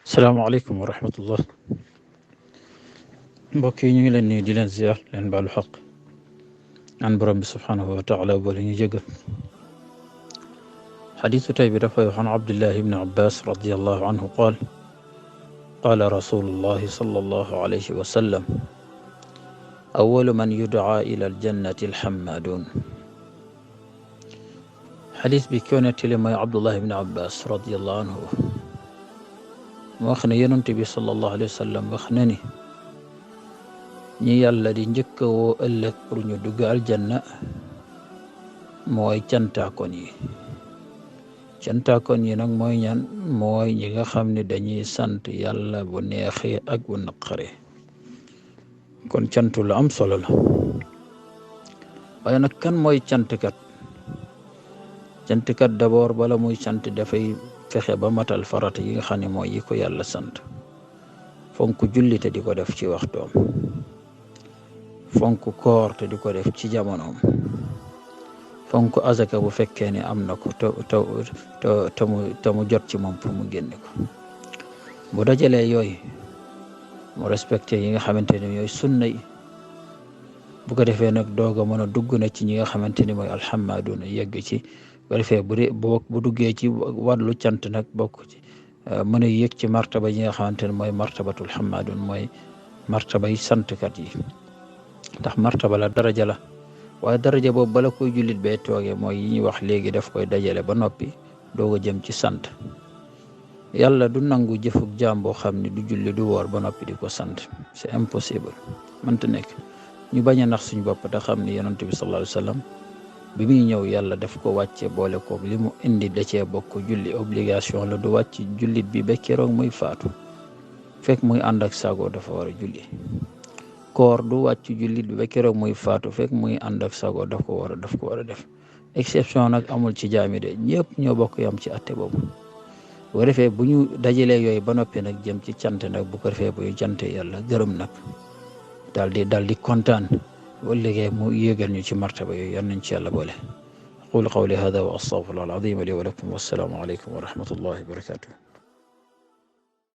salaamaaleykum wa rahmatullah mbokk yi ñu ngi leen nii di leen ziar leen baalu xaq an borom bi subhaanahu wa taala boole ñu jégal xadiisu tey bi dafay wax an abdillahi ibni abbas radiallahu anhu qaala rasulullahi sallallahu alayhi wa sallam awalu man yudcaa ila aljannati alxammaadun xadiis bi ko nettali mooy abdullahi ibni abbas radiallahu anhu mu wax ne yonent bi sallallahu alayhi wa sallam wax na ni ñi yàlla di njëkk a woo ëllëg pour ñu dugg aljanna mooy cantaakoon yi nag mooy ñan mooy ñi nga xam ne dañuy sant yàlla bu neexee ak bu naqaree kon cantu lu am solo la waaye nag kan mooy cantkat d'abord bala muy cant dafay fexe ba matal farata yi nga xam ne mooy yi ko yàlla sant fonk julli te di ko def ci waxtoom fonk koor te di ko def ci jamonoom fonk azaka bu fekkee ne am na ko te mu jot ci moom pour mu génne ko bu dajalee yooyu mu respecté yi nga xamante ne yooyu sunna yi bu ko defee nag doog a mën a dugg na ci ñi nga xamante ni mooy alhammaaduna yegg ci bu ko defee bu duggee ci wàllu cant nag bokk ci mën a yëg ci martaba yi nga xamante ne mooy martabatul hammaadun mooy martaba yi santkat yi ndax martaba la daraja la waaye daraja boobu bala koy jullit bee toogee mooy yi ñuy wax léegi daf koy dajale ba noppi doog a jëm ci sant yàlla du nangu jëfug jaam boo xam ne du julli du woor ba noppi di ko sant c'est impossible mënta nekk ñu bañ a nax suñ bopp te xam ne yonent bi sallallahu alayhi wa sallam bi muy ñëw yàlla daf ko wàcce boole koog li mu indi da cee bokk julli obligation la du wàcc jullit bi ba keroog muy faatu fekk muy ànd ak sago dafa war a julli koor du wàcc jullit bi ba keroog muy faatu fekk muy ànd ak sago daf ko war a def exception nag amul ci jaami de ñëpp ñoo bokk yam ci atte boobu bu ko defee bu ñu dajalee yooyu ba noppi nag jëm ci cant nag bu ko defee bu ñu cante yàlla gërëm nag daal di kontaan wallégee mu yéegal ñu ci martaba yooyu yal nañ ci yàlla boole aqulu qawli hada wa astaghfirullah al-azim li wa lakum wassalaamu aleykum wa rahmatullahi wa barakatuh